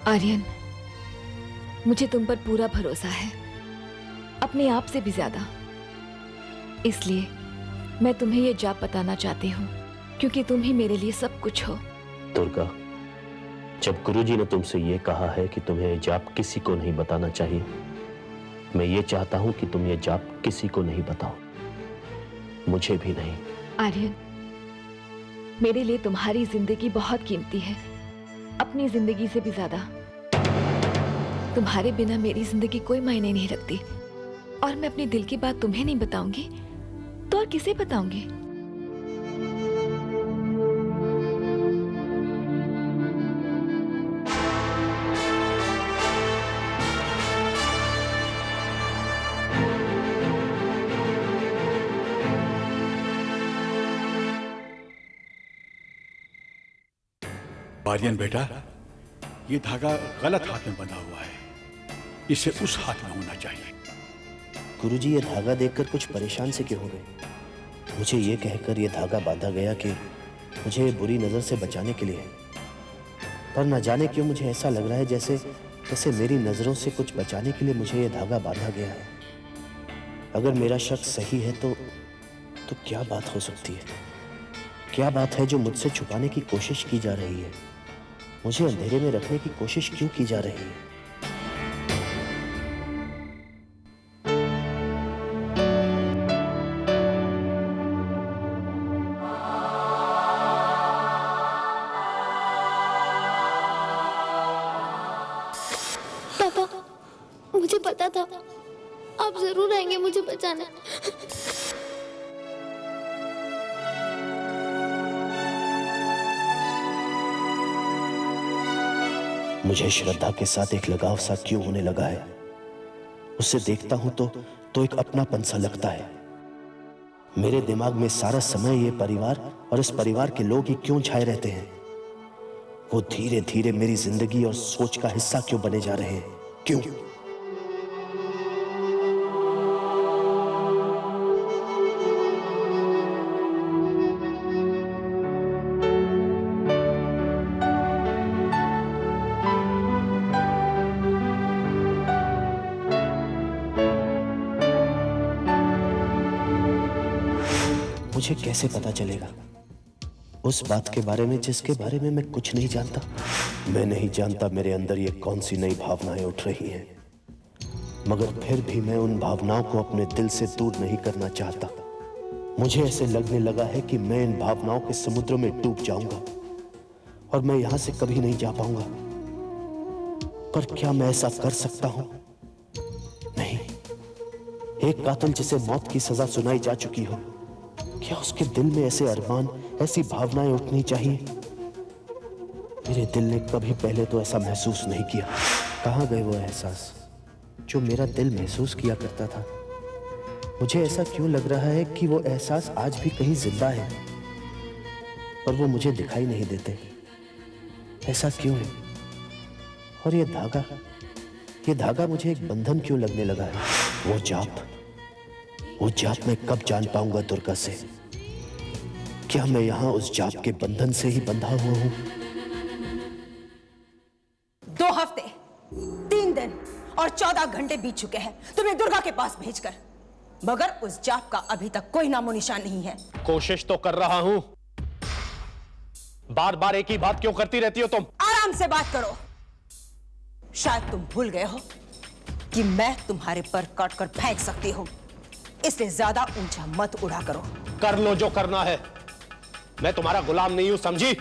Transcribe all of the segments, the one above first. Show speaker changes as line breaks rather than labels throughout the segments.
आर्यन, मुझे तुम पर पूरा भरोसा है, अपने आप से भी ज्यादा। इसलिए मैं तुम्हें ये जाप बताना चाहती हूँ, क्योंकि तुम ही मेरे लिए सब कुछ हो।
दुर्गा, जब गुरुजी ने तुमसे ये कहा है कि तुम्हें ये जाप किसी को नहीं बताना चाहिए, मैं ये चाहता हूँ कि तुम ये जाप किसी को नहीं बताओ, मुझे भी नहीं।
आर्यन, मेरे लिए तुम्हारी जिंदगी बहुत कीमती है, अपनी जिंदगी से भी ज्यादा। तुम्हारे बिना मेरी जिंदगी कोई मायने नहीं रखती, और मैं अपने दिल की बात तुम्हें नहीं बताऊंगी तो और किसे बताऊंगी?
आर्यन बेटा, ये धागा गलत हाथ में बंधा हुआ है, इसे उस हाथ में होना चाहिए।
गुरुजी, ये धागा देखकर कुछ परेशान से क्यों हो गए? मुझे ये कहकर ये धागा बांधा गया कि मुझे बुरी नजर से बचाने के लिए है, पर न जाने क्यों मुझे ऐसा लग रहा है जैसे मेरी नजरों से कुछ बचाने के लिए मुझे ये धागा बांधा गया है। अगर मेरा शक सही है तो क्या बात हो सकती है? क्या बात है जो मुझसे छुपाने की कोशिश की जा रही है? मुझे अंधेरे में रखने की कोशिश क्यों की जा रही है?
पापा, मुझे पता था आप जरूर आएंगे मुझे बचाने।
मुझे श्रद्धा के साथ एक लगाव सा क्यों होने लगा है? उसे देखता हूं तो एक अपनापन सा लगता है। मेरे दिमाग में सारा समय ये परिवार और इस परिवार के लोग ही क्यों छाए रहते हैं? वो धीरे धीरे मेरी जिंदगी और सोच का हिस्सा क्यों बने जा रहे हैं? क्यों? मुझे कैसे पता चलेगा उस बात के बारे में जिसके बारे में मैं कुछ नहीं जानता? मैं नहीं जानता मेरे अंदर ये कौन सी नई भावनाएं उठ रही हैं, मगर फिर भी मैं उन भावनाओं को अपने दिल से दूर नहीं करना चाहता। मुझे ऐसे लगने लगा है कि मैं इन भावनाओं के समुद्र में डूब जाऊंगा और मैं यहां से कभी नहीं जा पाऊंगा। पर क्या मैं ऐसा कर सकता हूं? नहीं। एक कातिल जिसे मौत की सजा सुनाई जा चुकी हो, क्या उसके दिल में ऐसे अरमान, ऐसी भावनाएं उठनी चाहिए? मेरे दिल ने कभी पहले तो ऐसा महसूस नहीं किया। कहां गए वो एहसास जो मेरा दिल महसूस किया करता था? मुझे ऐसा क्यों लग रहा है कि वो एहसास आज भी कहीं जिंदा है, पर वो मुझे दिखाई नहीं देते। ऐसा क्यों है? और ये धागा मुझे एक बंधन क्यों लगने लगा है? वो जाप मैं कब जान पाऊंगा दुर्गा से? क्या मैं यहां उस जाप के बंधन से ही बंधा हुआ हूं?
2 हफ्ते, 3 दिन और 14 घंटे बीत चुके हैं तुम्हें दुर्गा के पास भेजकर, मगर उस जाप का अभी तक कोई नामो निशान नहीं है।
कोशिश तो कर रहा हूं, बार बार एक ही बात क्यों करती रहती हो तुम?
आराम से बात करो। शायद तुम भूल गए हो कि मैं तुम्हारे पर काट कर फेंक सकती हूं, इसलिए ज्यादा ऊंचा मत उड़ा करो।
कर लो जो करना है, मैं तुम्हारा गुलाम नहीं हूं, समझी?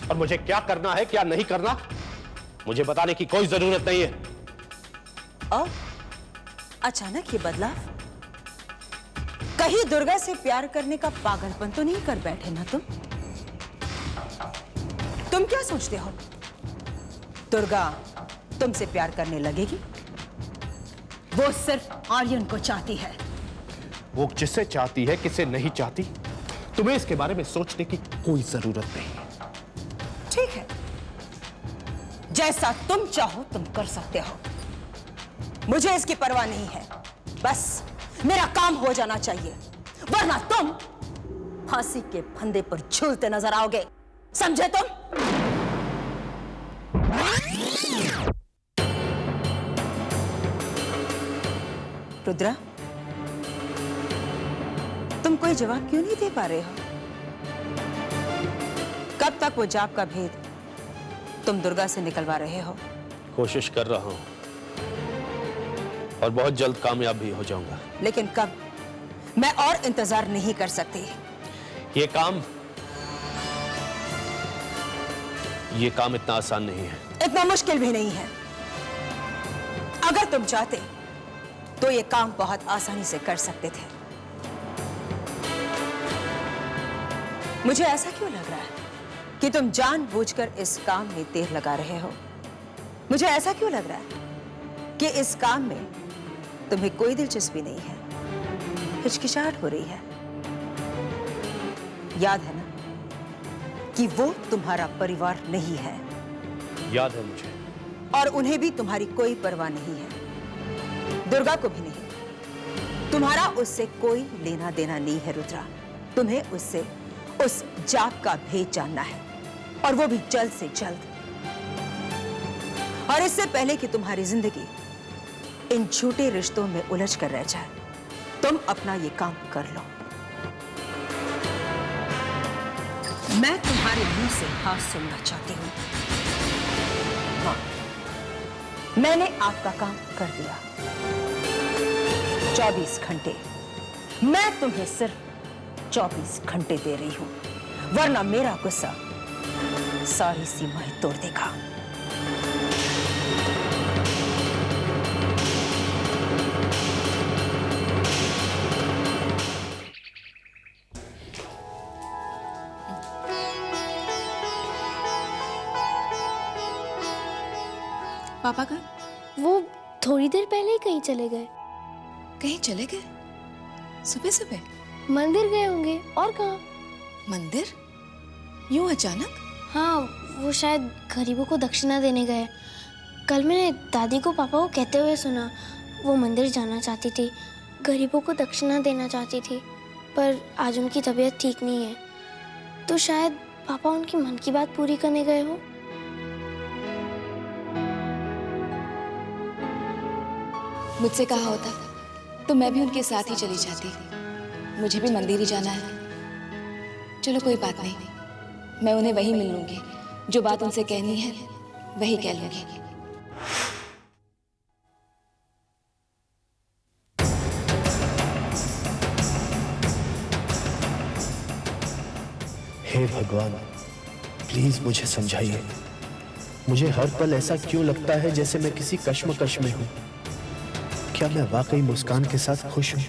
और मुझे क्या करना है क्या नहीं करना मुझे बताने की कोई जरूरत नहीं है।
और अचानक ये बदलाव? कहीं दुर्गा से प्यार करने का पागलपन तो नहीं कर बैठे ना तुम क्या सोचते हो दुर्गा तुमसे प्यार करने लगेगी? वो सिर्फ आर्यन को चाहती है।
वो जिसे चाहती है किसे नहीं चाहती, तुम्हें इसके बारे में सोचने की कोई जरूरत नहीं है।
ठीक है, जैसा तुम चाहो तुम कर सकते हो, मुझे इसकी परवाह नहीं है। बस मेरा काम हो जाना चाहिए, वरना तुम फांसी के फंदे पर झूलते नजर आओगे, समझे तुम? रुद्रा, तुम कोई जवाब क्यों नहीं दे पा रहे हो? कब तक वो जाप का भेद तुम दुर्गा से निकलवा रहे हो?
कोशिश कर रहा हूं और बहुत जल्द कामयाब भी हो जाऊंगा।
लेकिन कब? मैं और इंतजार नहीं कर सकती।
ये काम इतना आसान नहीं है।
इतना मुश्किल भी नहीं है। अगर तुम चाहते तो ये काम बहुत आसानी से कर सकते थे। मुझे ऐसा क्यों लग रहा है कि तुम जानबूझकर इस काम में देर लगा रहे हो? मुझे ऐसा क्यों लग रहा है कि इस काम में तुम्हें कोई दिलचस्पी नहीं है, हिचकिचाहट हो रही है? याद है ना कि वो तुम्हारा परिवार नहीं है।
याद है मुझे।
और उन्हें भी तुम्हारी कोई परवाह नहीं है, दुर्गा को भी नहीं। तुम्हारा उससे कोई लेना देना नहीं है रुद्रा। तुम्हें उससे उस जाप का भेद जानना है, और वो भी जल्द से जल्द। और इससे पहले कि तुम्हारी जिंदगी इन झूठे रिश्तों में उलझ कर रह जाए, तुम अपना ये काम कर लो। मैं तुम्हारे मुंह से हाथ सुनना चाहती हूं। हाँ, मैंने आपका काम कर दिया। 24 घंटे। मैं तुम्हें सिर्फ 24 घंटे दे रही हूं, वरना मेरा गुस्सा सारी सीमाएं तोड़ देगा।
पापा का
वो थोड़ी देर पहले ही कहीं चले गए।
कहीं चले गए सुबह सुबह?
मंदिर गए होंगे, और कहाँ?
मंदिर? यूं अचानक?
हाँ, वो शायद गरीबों को दक्षिणा देने गए। कल मैंने दादी को पापा को कहते हुए सुना, वो मंदिर जाना चाहती थी, गरीबों को दक्षिणा देना चाहती थी, पर आज उनकी तबीयत ठीक नहीं है, तो शायद पापा उनकी मन की बात पूरी करने गए हो।
मुझसे कहा होता तो मैं भी उनके साथ ही चली जाती। मुझे भी मंदिर ही जाना है। चलो कोई बात नहीं, मैं उन्हें वहीं मिल लूंगी। जो बात उनसे कहनी है वही कह लूंगी।
हे भगवान, प्लीज मुझे समझाइए। मुझे हर पल ऐसा क्यों लगता है जैसे मैं किसी कश्मकश में हूं? क्या मैं वाकई मुस्कान के साथ खुश हूं,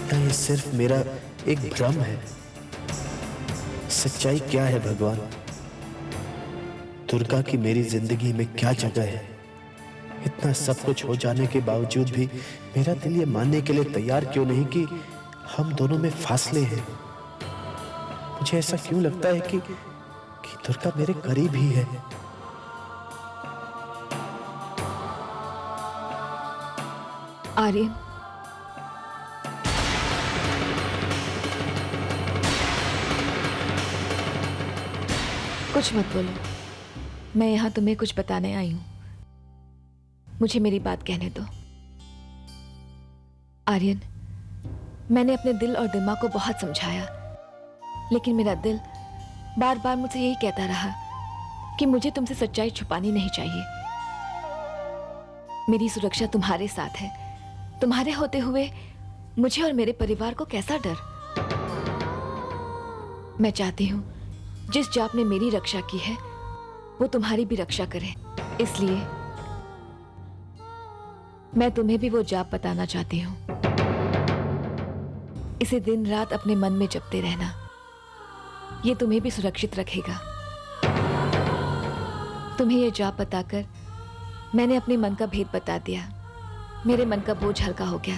या ये सिर्फ मेरा एक भ्रम है? सच्चाई क्या है भगवान? दुर्गा की मेरी जिंदगी में क्या जगह है? इतना सब कुछ हो जाने के बावजूद भी मेरा दिल ये मानने के लिए तैयार क्यों नहीं कि हम दोनों में फासले हैं? मुझे ऐसा क्यों लगता है कि दुर्गा मेरे करीब ही है?
आर्यन, कुछ मत बोलो। मैं यहां तुम्हें कुछ बताने आई हूं। मुझे मेरी बात कहने दो। आर्यन, मैंने अपने दिल और दिमाग को बहुत समझाया, लेकिन मेरा दिल बार बार मुझसे यही कहता रहा कि मुझे तुमसे सच्चाई छुपानी नहीं चाहिए। मेरी सुरक्षा तुम्हारे साथ है। तुम्हारे होते हुए मुझे और मेरे परिवार को कैसा डर? मैं चाहती हूं जिस जाप ने मेरी रक्षा की है वो तुम्हारी भी रक्षा करे। इसलिए मैं तुम्हें भी वो जाप बताना चाहती हूं। इसे दिन रात अपने मन में जपते रहना, ये तुम्हें भी सुरक्षित रखेगा। तुम्हें ये जाप बताकर मैंने अपने मन का भेद बता दिया। मेरे मन का बोझ हल्का हो गया।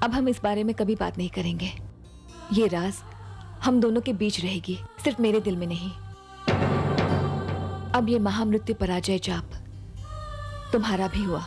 अब हम इस बारे में कभी बात नहीं करेंगे। ये राज हम दोनों के बीच रहेगी, सिर्फ मेरे दिल में नहीं। अब ये महामृत्यु पराजय जाप तुम्हारा भी हुआ।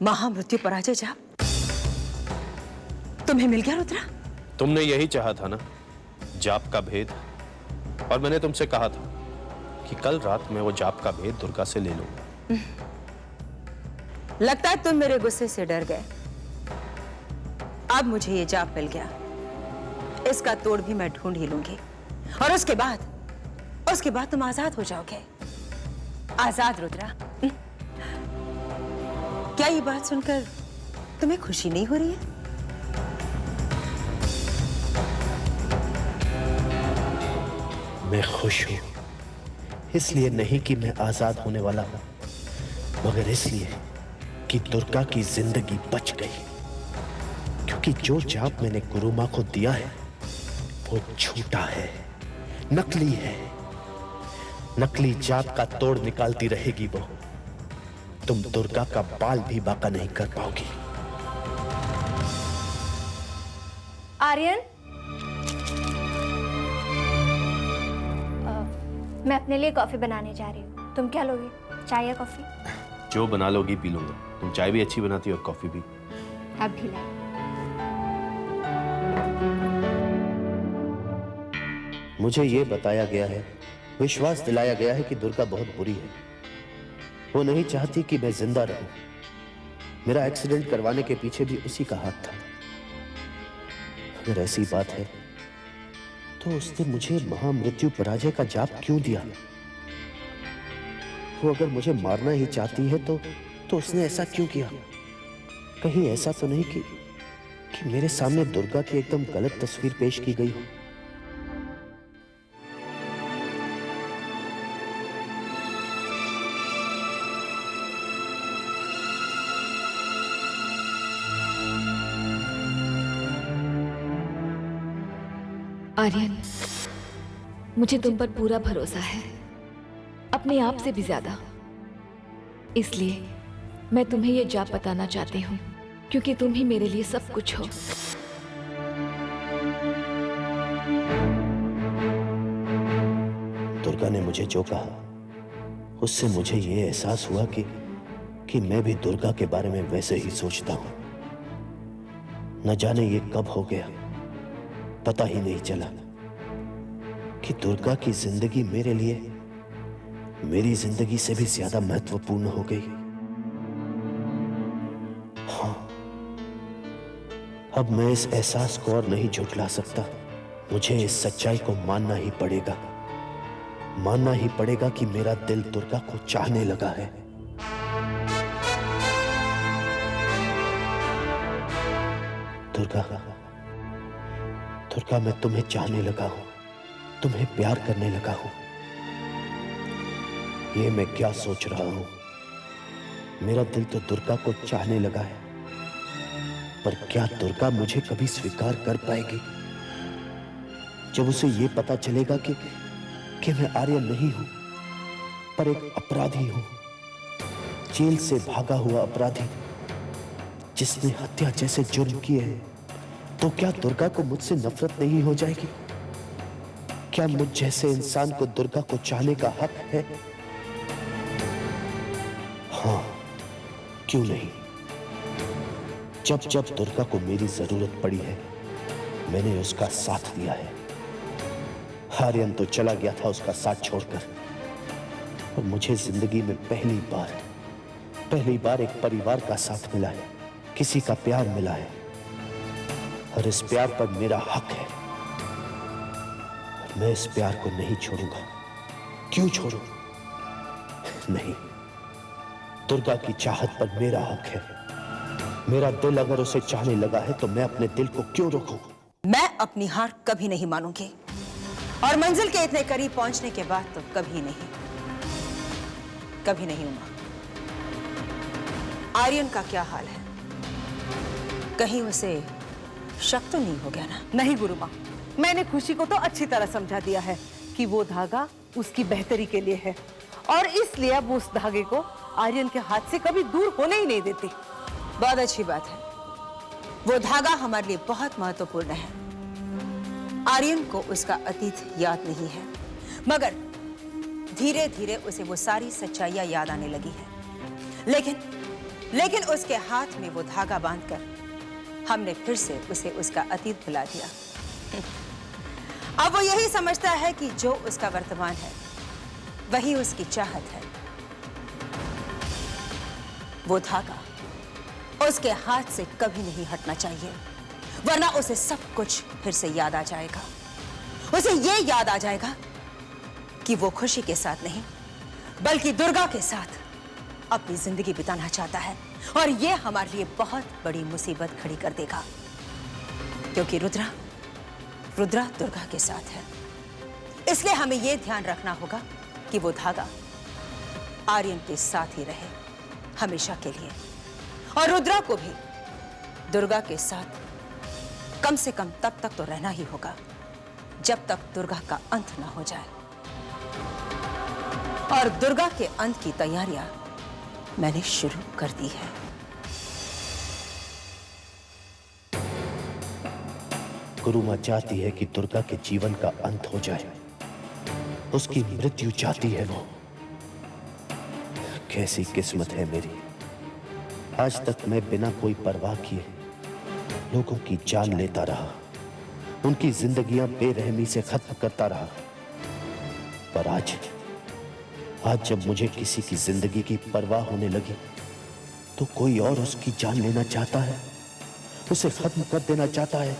महामृत्यु पराजय जाप तुम्हें मिल गया रुद्रा?
तुमने यही चाहा था ना, जाप का भेद। और मैंने तुमसे कहा था कि कल रात मैं वो जाप का भेद दुर्गा से ले लूंगा।
लगता है तुम मेरे गुस्से से डर गए। अब मुझे ये जाप मिल गया, इसका तोड़ भी मैं ढूंढ ही लूंगी और उसके बाद तुम आजाद हो जाओगे। आजाद रुद्रा। क्या ये बात सुनकर तुम्हें खुशी नहीं हो रही है?
मैं खुश हूं, इसलिए नहीं कि मैं आजाद होने वाला हूं, मगर इसलिए कि दुर्गा की जिंदगी बच गई। क्योंकि जो जाप मैंने गुरु मां को दिया है वो झूठा है, नकली है। नकली जाप का तोड़ निकालती रहेगी वो, तुम दुर्गा का बाल भी बाका नहीं कर पाओगी।
आर्यन, मैं अपने लिए कॉफी बनाने जा रही हूँ। तुम क्या लोगे, चाय या कॉफी?
जो बना लोगी पी लूंगा। तुम चाय भी अच्छी बनाती हो और कॉफी भी।
अब भी ला।
मुझे ये बताया गया है, विश्वास दिलाया गया है कि दुर्गा बहुत बुरी है। वो नहीं चाहती कि मैं जिंदा रहूं। मेरा एक्सीडेंट करवाने के पीछे भी उसी का हाथ था। अगर ऐसी बात है तो उसने मुझे महामृत्यु पराजय का जाप क्यों दिया? वो अगर मुझे मारना ही चाहती है तो उसने ऐसा क्यों किया? कहीं ऐसा तो नहीं कि मेरे सामने दुर्गा की एकदम गलत तस्वीर पेश की गई हो।
आर्यन, मुझे तुम पर पूरा भरोसा है, अपने आप से भी ज्यादा। इसलिए मैं तुम्हें यह जाप बताना चाहती हूँ, क्योंकि तुम ही मेरे लिए सब कुछ हो।
दुर्गा ने मुझे जो कहा उससे मुझे ये एहसास हुआ कि मैं भी दुर्गा के बारे में वैसे ही सोचता हूं। न जाने ये कब हो गया, पता ही नहीं चला कि दुर्गा की जिंदगी मेरे लिए मेरी जिंदगी से भी ज्यादा महत्वपूर्ण हो गई। हाँ, अब मैं इस एहसास को और नहीं झुठला सकता। मुझे इस सच्चाई को मानना ही पड़ेगा। मानना ही पड़ेगा कि मेरा दिल दुर्गा को चाहने लगा है। दुर्गा, मैं तुम्हें चाहने लगा हूं, तुम्हें प्यार करने लगा हूं। ये मैं क्या सोच रहा हूं? मेरा दिल तो दुर्गा को चाहने लगा है, पर क्या दुर्गा मुझे कभी स्वीकार कर पाएगी? जब उसे ये पता चलेगा कि मैं आर्यन नहीं हूं, पर एक अपराधी हूं, जेल से भागा हुआ अपराधी जिसने हत्या जैसे जुर्म किए हैं, तो क्या दुर्गा को मुझसे नफरत नहीं हो जाएगी? क्या मुझ जैसे इंसान को दुर्गा को चाहने का हक है? हाँ, क्यों नहीं? जब दुर्गा को मेरी जरूरत पड़ी है, मैंने उसका साथ दिया है। आर्यन तो चला गया था उसका साथ छोड़कर, और मुझे जिंदगी में पहली बार एक परिवार का साथ मिला है, किसी का प्यार मिला है, और इस प्यार पर मेरा हक है। और मैं इस प्यार को नहीं छोड़ूंगा। क्यों छोड़ूं? नहीं, दुर्गा की चाहत पर मेरा हक है। मेरा दिल अगर उसे चाहने लगा है तो मैं अपने दिल को क्यों रोकूं?
मैं अपनी हार कभी नहीं मानूंगी, और मंजिल के इतने करीब पहुंचने के बाद तो कभी नहीं उमा। आर्यन का क्या हाल है? कहीं उसे शक तो नहीं हो गया ना?
नहीं गुरु माँ, मैंने खुशी को तो अच्छी तरह समझा दिया है कि वो धागा उसकी बेहतरी के लिए है, और इसलिए अब उस धागे को आर्यन के हाथ से कभी दूर होने ही नहीं देती।
बहुत अच्छी बात है, वो धागा हमारे लिए बहुत महत्वपूर्ण है। आर्यन को उसका अतीत याद नहीं है, मगर धीरे धीरे उसे वो सारी सच्चाइयां याद आने लगी है। लेकिन उसके हाथ में वो धागा बांधकर हमने फिर से उसे उसका अतीत भुला दिया। अब वो यही समझता है कि जो उसका वर्तमान है वही उसकी चाहत है। वो धागा उसके हाथ से कभी नहीं हटना चाहिए, वरना उसे सब कुछ फिर से याद आ जाएगा। उसे ये याद आ जाएगा कि वो खुशी के साथ नहीं बल्कि दुर्गा के साथ अपनी जिंदगी बिताना चाहता है, और ये हमारे लिए बहुत बड़ी मुसीबत खड़ी कर देगा, क्योंकि रुद्रा दुर्गा के साथ है। इसलिए हमें यह ध्यान रखना होगा कि वो धागा आर्यन के साथ ही रहे हमेशा के लिए, और रुद्रा को भी दुर्गा के साथ कम से कम तब तक तो रहना ही होगा जब तक दुर्गा का अंत ना हो जाए। और दुर्गा के अंत की तैयारियां मैंने शुरू कर दी है।
गुरु मां चाहती है कि दुर्गा के जीवन का अंत हो जाए, उसकी मृत्यु चाहती है वो। कैसी किस्मत है मेरी, आज तक मैं बिना कोई परवाह किए लोगों की जान लेता रहा, उनकी जिंदगियां बेरहमी से खत्म करता रहा। पर आज जब मुझे किसी की जिंदगी की परवाह होने लगी तो कोई और उसकी जान लेना चाहता है, उसे खत्म कर देना चाहता है।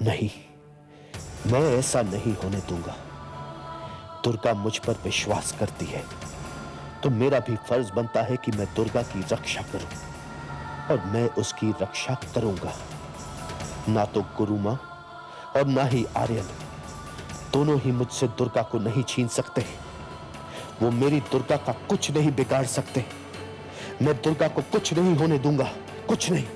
नहीं, मैं ऐसा नहीं होने दूंगा। दुर्गा मुझ पर विश्वास करती है तो मेरा भी फर्ज बनता है कि मैं दुर्गा की रक्षा करूं, और मैं उसकी रक्षा करूंगा। ना तो गुरु मां और ना ही आर्यन, दोनों ही मुझसे दुर्गा को नहीं छीन सकते। वो मेरी दुर्गा का कुछ नहीं बिगाड़ सकते। मैं दुर्गा को कुछ नहीं होने दूंगा, कुछ नहीं।